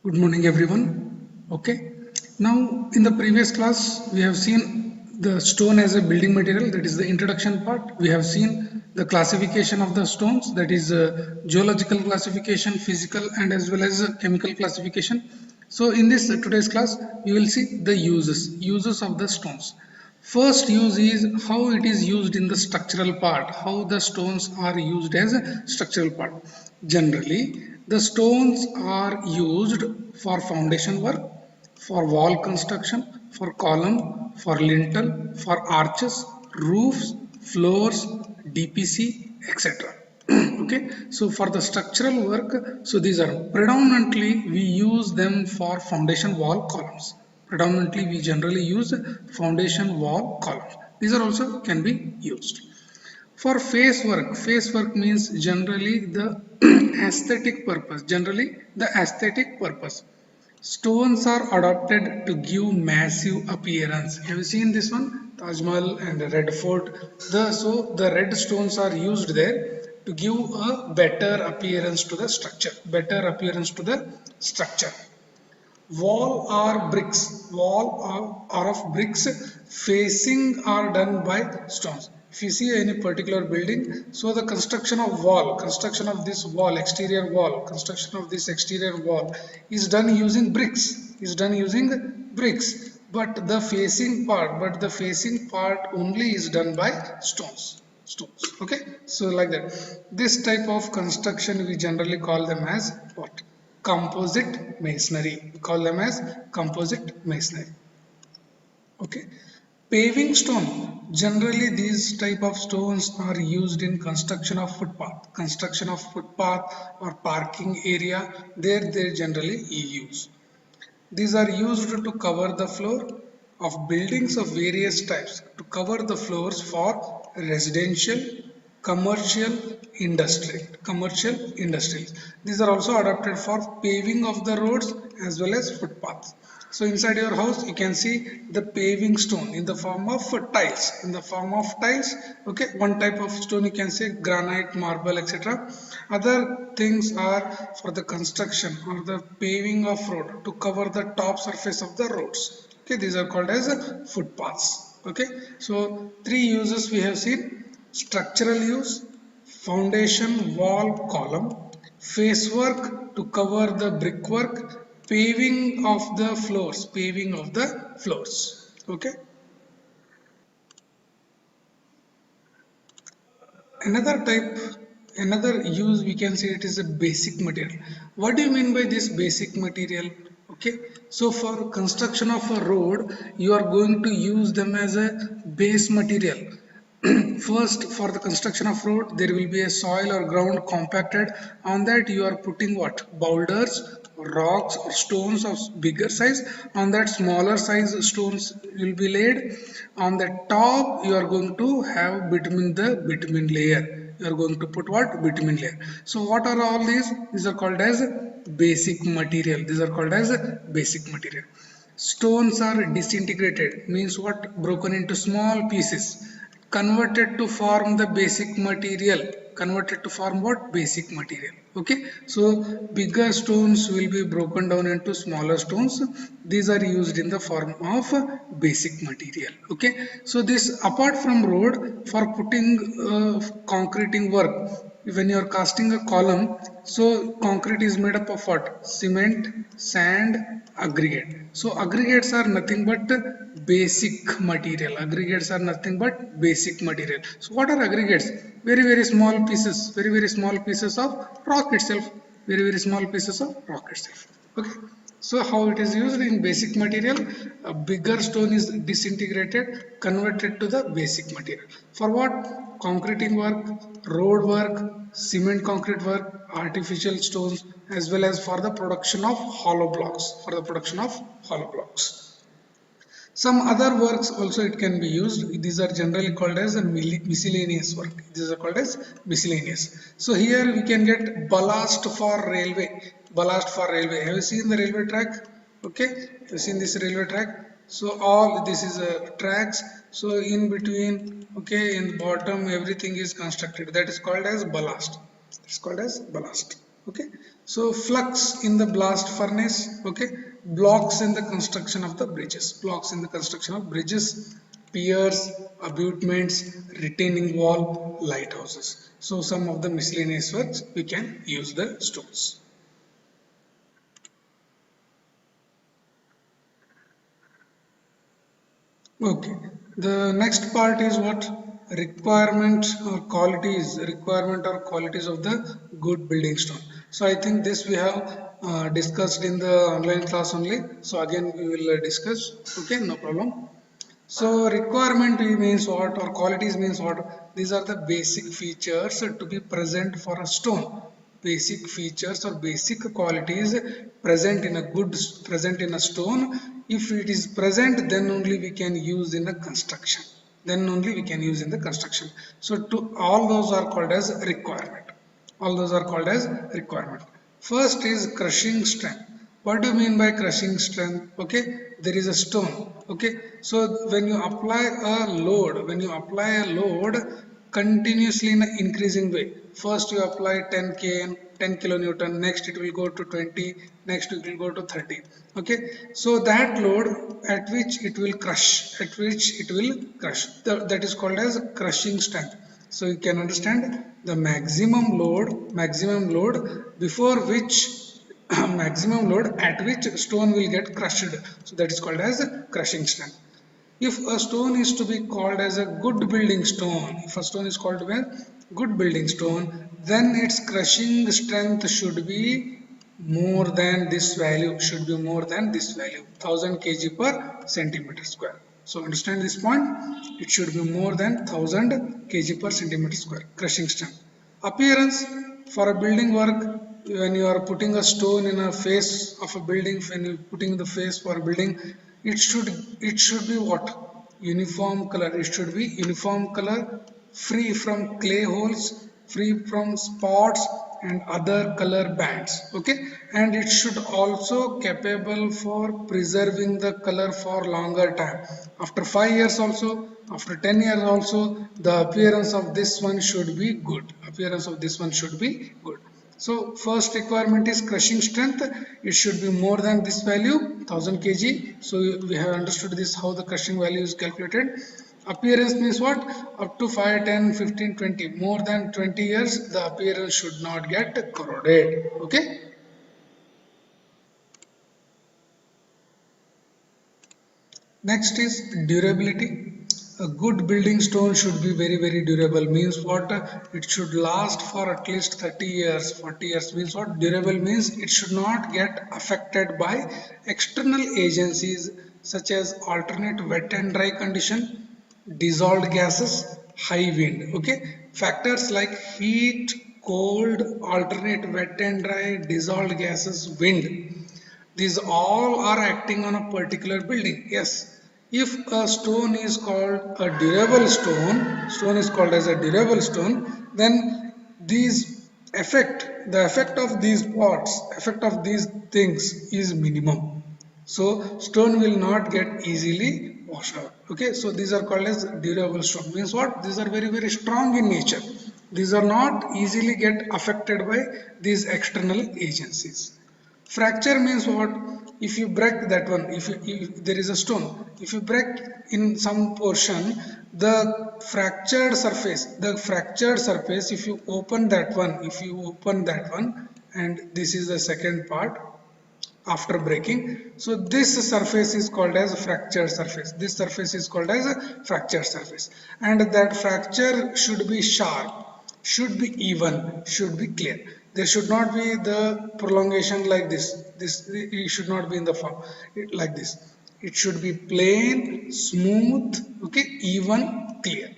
Good morning, everyone. Okay. Now, in the previous class, we have seen the stone as a building material. That is the introduction part. We have seen the classification of the stones. That is geological classification, physical, and as well as chemical classification. So, in this today's class, we will see the uses of the stones. First use is how it is used in the structural part, how the stones are used as a structural part. Generally, the stones are used for foundation work, for wall construction, for column, for lintel, for arches, roofs, floors, DPC, etc. Okay, so for the structural work, so these are predominantly we use them for foundation wall columns. Predominantly we generally use foundation wall columns. These are also can be used for face work means generally the aesthetic purpose. Generally the aesthetic purpose. Stones are adopted to give massive appearance. Have you seen this one? Taj Mahal and the Red Fort. So the red stones are used there to give a better appearance to the structure. Better appearance to the structure. Wall are bricks. Are of bricks. Facing are done by stones. If you see any particular building, so the construction of this wall, exterior wall, construction of this exterior wall is done using bricks. Is done using bricks. But the facing part only is done by stones. Okay, so like that, this type of construction we generally call them as what? Composite masonry. We call them as composite masonry. Okay, paving stone, generally these type of stones are used in construction of footpath or parking area. There they generally use. These are used to cover the floor of buildings of various types, to cover the floors for residential, commercial, industries. These are also adapted for paving of the roads as well as footpaths. So inside your house, you can see the paving stone in the form of tiles. Okay, one type of stone you can say granite, marble, etc. Other things are for the construction or the paving of road to cover the top surface of the roads. Okay, these are called as footpaths. Okay, so three uses we have seen: structural use, foundation wall column, face work to cover the brickwork, paving of the floors. Okay, another type, another use we can say it is a basic material. What do you mean by this basic material? Okay, so for construction of a road you are going to use them as a base material. First, for the construction of road, there will be a soil or ground compacted. On that, you are putting what? Boulders, rocks, or stones of bigger size. On that, smaller size stones will be laid. On the top, you are going to have bitumen layer. You are going to put what? Bitumen layer. So, what are all these? These are called as basic material. These are called as basic material. Stones are disintegrated, means what? Broken into small pieces, converted to form the basic material. Converted to form what? Basic material. Okay, so bigger stones will be broken down into smaller stones. These are used in the form of basic material. Okay, so this apart from road, for putting concreting work, when you are casting a column, so concrete is made up of what? Cement, sand, aggregate. So aggregates are nothing but basic material. Aggregates are nothing but basic material. So what are aggregates? Very small pieces, very small pieces of rock itself. Very small pieces of rock itself. Okay, so how it is used in basic material? A bigger stone is disintegrated, converted to the basic material. For what? Concreting work, road work, cement concrete work, artificial stones, as well as for the production of hollow blocks. For the production of hollow blocks. Some other works also it can be used. These are generally called as a miscellaneous work. These are called as miscellaneous. So here we can get ballast for railway. Ballast for railway. Have you seen the railway track? Okay. Have you seen this railway track? So all this is tracks. So in between, okay, in the bottom everything is constructed. That is called as ballast. It's called as ballast. Okay. So flux in the blast furnace, okay, blocks in the construction of the bridges, blocks in the construction of bridges, piers, abutments, retaining wall, lighthouses. So some of the miscellaneous works we can use the stones. Okay, the next part is what? Requirement or qualities, requirement or qualities of the good building stone. So I think this we have discussed in the online class only. So again we will discuss. Okay, no problem. So requirement means what, or qualities means what? These are the basic features to be present for a stone. Basic features or basic qualities present in a good, present in a stone. If it is present, then only we can use in the construction. Then only we can use in the construction. So to all those are called as requirement. All those are called as requirement. First is crushing strength. What do you mean by crushing strength? Okay, there is a stone. Okay, so when you apply a load, when you apply a load continuously in an increasing way, first you apply 10 kN, 10 kilonewton, next it will go to 20, next it will go to 30. Okay, so that load at which it will crush, at which it will crush, that is called as crushing strength. So you can understand the maximum load before which maximum load at which stone will get crushed. So that is called as crushing strength. If a stone is to be called as a good building stone, if a stone is called to be a good building stone, then its crushing strength should be more than this value, should be more than this value, 1000 kg per centimeter square. So understand this point, it should be more than 1000 kg per centimeter square crushing strength. Appearance for a building work, when you are putting a stone in a face of a building, when you are putting the face for a building, it should be what? Uniform color. It should be uniform color, free from clay holes, free from spots and other color bands. Okay, and it should also capable for preserving the color for longer time. After 5 years also, after 10 years also, the appearance of this one should be good. Appearance of this one should be good. So first requirement is crushing strength. It should be more than this value, 1000 kg. So we have understood this, how the crushing value is calculated. Appearance means what? Up to 5, 10, 15, 20. More than 20 years, the appearance should not get corroded. Okay. Next is durability. A good building stone should be very durable. Means what? It should last for at least 30 years. 40 years means what? Durable means it should not get affected by external agencies such as alternate wet and dry condition, dissolved gases, high wind. Okay, factors like heat, cold, alternate wet and dry, dissolved gases, wind, these all are acting on a particular building. Yes, if a stone is called a durable stone, stone is called as a durable stone, then these the effect of these parts, effect of these things is minimum. So stone will not get easily washed out. Okay, so these are called as durable stone. Means what? These are very strong in nature. These are not easily get affected by these external agencies. Fracture means what? If you break that one, if there is a stone, if you break in some portion, the fractured surface, if you open that one, and this is the second part after breaking, so this surface is called as a fractured surface. This surface is called as a fractured surface, and that fracture should be sharp, should be even, should be clear. There should not be the prolongation like this. It should not be in the form like this. It should be plain, smooth, okay, even, clear.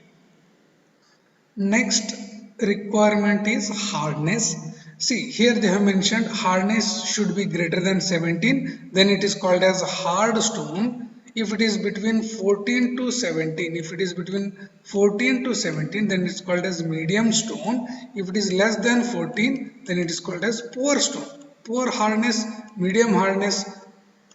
Next requirement is hardness. See, here they have mentioned hardness should be greater than 17, then it is called as hard stone. If it is between 14 to 17, if it is between 14 to 17, then it's called as medium stone. If it is less than 14, then it is called as poor stone. Poor hardness, medium hardness,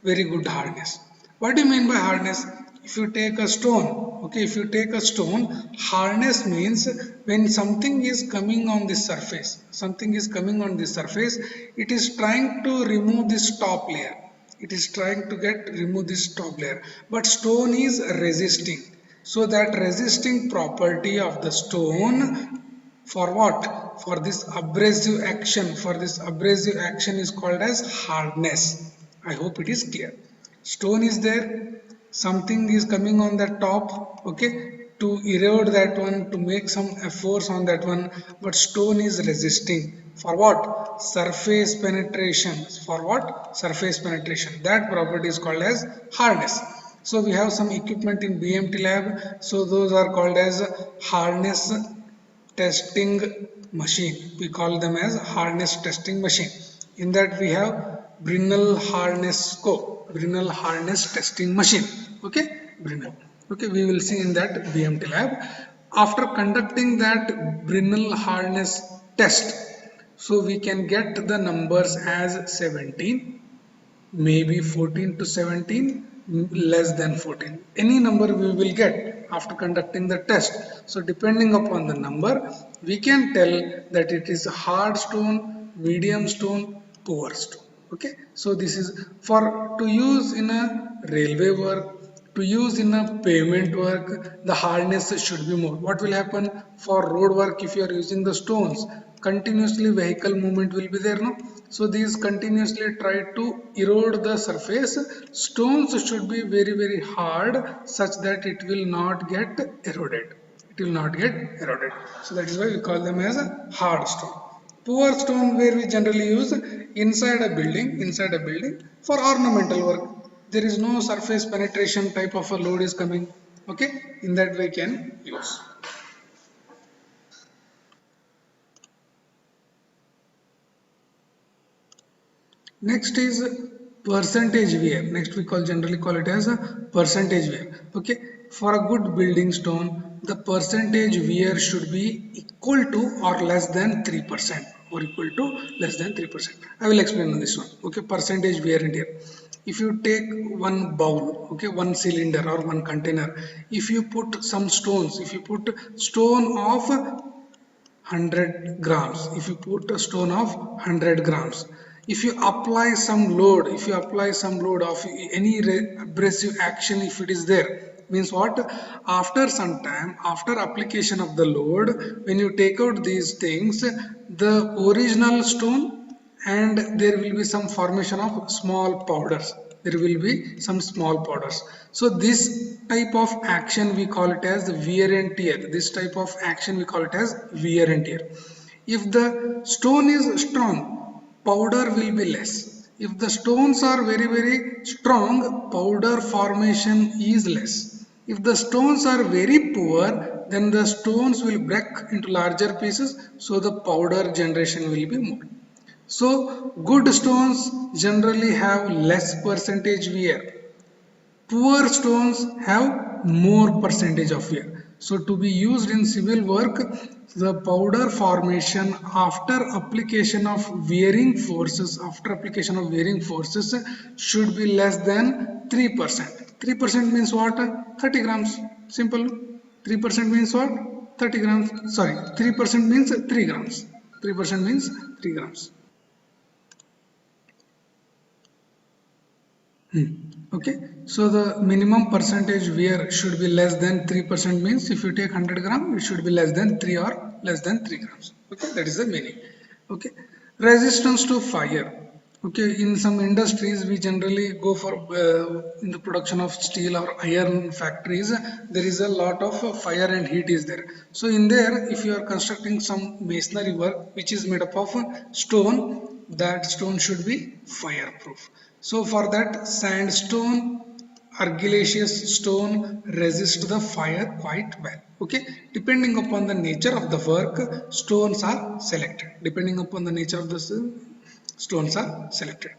very good hardness. What do you mean by hardness? if you take a stone, okay, if you take a stone, hardness means when something is coming on the surface, something is coming on the surface, it is trying to remove this top layer, it is trying to get remove this top layer, but stone is resisting. So that resisting property of the stone, for what? For this abrasive action, for this abrasive action is called as hardness. I hope it is clear. Stone is there, something is coming on the top, okay, to erode that one, to make some force on that one, but stone is resisting. For what? Surface penetration. For what? Surface penetration. That property is called as hardness. So we have some equipment in BMT lab, so those are called as hardness testing machine. We call them as hardness testing machine. In that we have Brinell harness scope, Brinell harness testing machine. Okay, Brinell. Okay, we will see in that BMT lab. After conducting that Brinell harness test, so we can get the numbers as 17, maybe 14 to 17, less than 14, any number we will get after conducting the test. So depending upon the number, we can tell that it is a hard stone, medium stone, poor stone. Okay, so this is for to use in a railway work, to use in a pavement work, the hardness should be more. What will happen for road work? If you are using the stones, continuously vehicle movement will be there, no? So these continuously try to erode the surface. Stones should be very very hard, such that it will not get eroded, it will not get eroded. So that is why we call them as a hard stone. Poor stone, where we generally use inside a building, inside a building for ornamental work. There is no surface penetration type of a load is coming, okay, in that way can use. Next is percentage wear. Next we call generally call it as a percentage wear. Okay, for a good building stone, the percentage wear should be equal to or less than 3%, or equal to less than 3%. I will explain on this one. Okay, percentage wear and tear. If you take one bowl, okay, one cylinder or one container, if you put some stones, if you put stone of 100 grams, if you put a stone of 100 grams, if you apply some load, if you apply some load of any abrasive action, if it is there, means what? After some time, after application of the load, when you take out these things, the original stone, and there will be some formation of small powders, there will be some small powders. So this type of action we call it as wear and tear. This type of action we call it as wear and tear. If the stone is strong, powder will be less. If the stones are very very strong, powder formation is less. If the stones are very poor, then the stones will break into larger pieces, so the powder generation will be more. So good stones generally have less percentage wear. Poor stones have more percentage of wear. So to be used in civil work, the powder formation after application of wearing forces, should be less than 3%. 3% means what? 30 grams. Simple. 3% means what? 30 grams. Sorry, 3% means 3 grams. 3% means 3 grams. Okay, so the minimum percentage wear should be less than 3%, means if you take 100 gram, it should be less than 3 or less than 3 grams. Okay, that is the meaning. Okay, resistance to fire. Okay, in some industries we generally go for in the production of steel or iron factories, there is a lot of fire and heat is there. So in there, if you are constructing some masonry work which is made up of stone, that stone should be fireproof. So for that, sandstone, argillaceous stone resist the fire quite well. Okay, depending upon the nature of the work, stones are selected. Depending upon the nature of the stones are selected.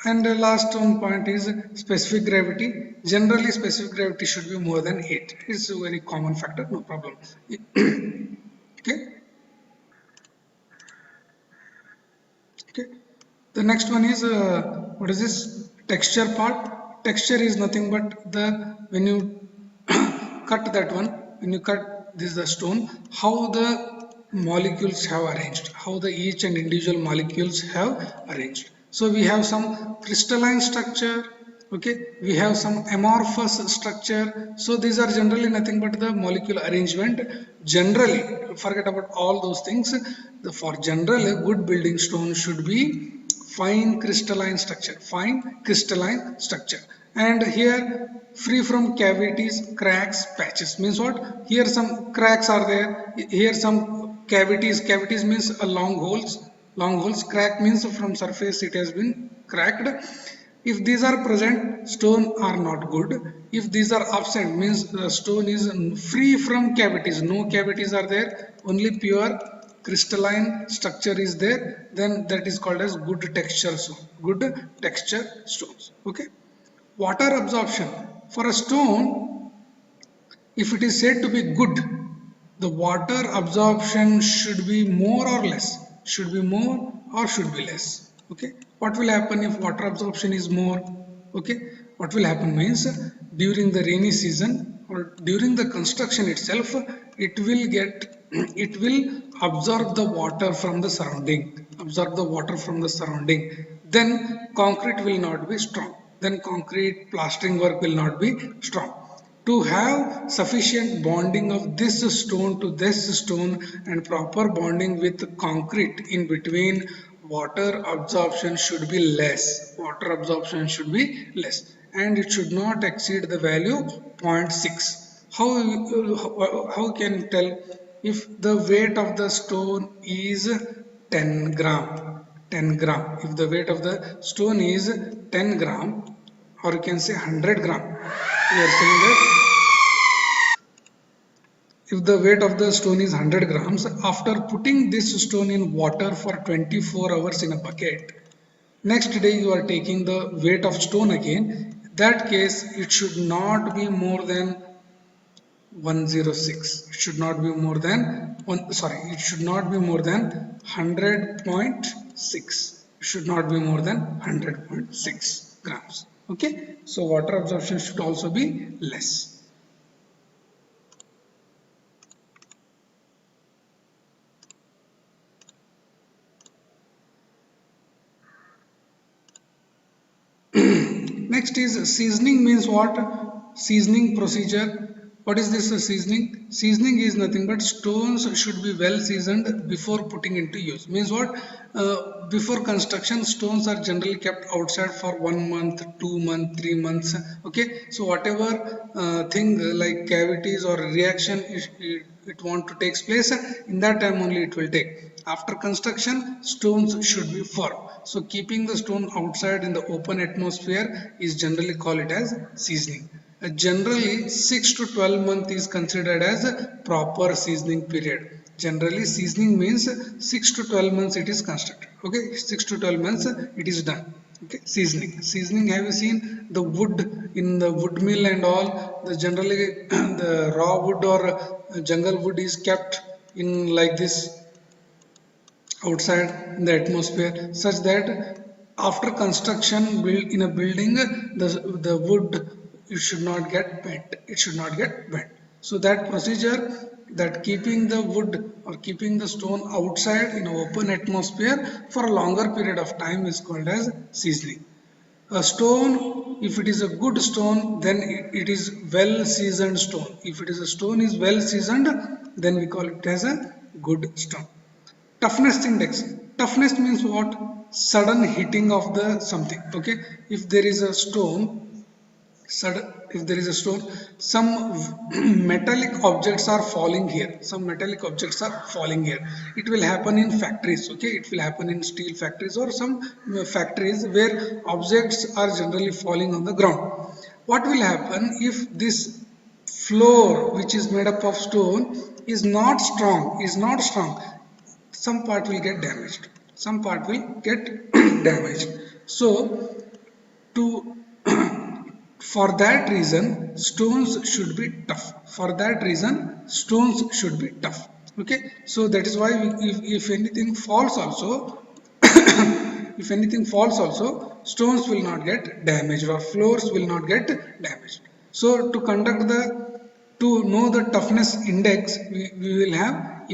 And the last one point is specific gravity. Generally, specific gravity should be more than 8. It's a very common factor, no problem. Okay. Okay. The next one is what is this texture part? Texture is nothing but the when you cut that one, when you cut this the stone, how the molecules have arranged, how the each and individual molecules have arranged. So we have some crystalline structure, okay, we have some amorphous structure. So these are generally nothing but the molecular arrangement. Generally, forget about all those things. For general, a good building stone should be fine crystalline structure, fine crystalline structure. And here free from cavities, cracks, patches means what? Here some cracks are there, here some cavities. Cavities means long holes, long holes. Crack means from surface it has been cracked. If these are present, stone are not good. If these are absent, means the stone is free from cavities, no cavities are there, only pure crystalline structure is there, then that is called as good texture stone, good texture stones. Okay. Water absorption for a stone, if it is said to be good, the water absorption should be more or less, should be more or should be less. Okay, what will happen if water absorption is more? Okay, what will happen means during the rainy season or during the construction itself, it will get it will absorb the water from the surrounding, absorb the water from the surrounding, then concrete will not be strong, then concrete plastering work will not be strong. To have sufficient bonding of this stone to this stone and proper bonding with concrete in between, water absorption should be less. Water absorption should be less and it should not exceed the value 0.6. How can you tell if the weight of the stone is 10 gram? 10 gram. If the weight of the stone is 10 gram, or you can say 100 gram, we are saying that if the weight of the stone is 100 grams, after putting this stone in water for 24 hours in a bucket, next day you are taking the weight of stone again, that case it should not be more than 106. It should not be more than it should not be more than 100.6. It should not be more than 100.6 grams. Okay, so water absorption should also be less. Next is seasoning means what? Seasoning procedure. What is this seasoning? Seasoning is nothing but stones should be well seasoned before putting into use. Means what? Before construction, stones are generally kept outside for 1 month, 2 months, 3 months. Okay, so whatever thing like cavities or reaction it want to take place, in that time only it will take. After construction, stones should be firm. So keeping the stone outside in the open atmosphere is generally called it as seasoning. Generally 6 to 12 months is considered as a proper seasoning period. Generally seasoning means 6 to 12 months it is constructed. Okay, 6 to 12 months it is done. Okay, seasoning, have you seen the wood in the wood mill and all, the generally the raw wood or jungle wood is kept in like this outside in the atmosphere, such that after construction build in a building, the wood, it should not get bent, it should not get bent. So that procedure, that keeping the wood or keeping the stone outside in an open atmosphere for a longer period of time is called as seasoning. A stone, if it is a good stone, then it is well seasoned stone. If it is a stone is well seasoned, then we call it as a good stone. Toughness index. Toughness means what? Sudden hitting of the something. Okay, if there is a stone, if there is a stone, some metallic objects are falling here, some metallic objects are falling here. It will happen in factories. Okay, it will happen in steel factories or some factories where objects are generally falling on the ground. What will happen if this floor which is made up of stone is not strong, some part will get damaged, some part will get damaged. So to for that reason stones should be tough, for that reason stones should be tough. Okay, so that is why if anything falls also if anything falls also, stones will not get damaged or floors will not get damaged. So to conduct the to know the toughness index, we will have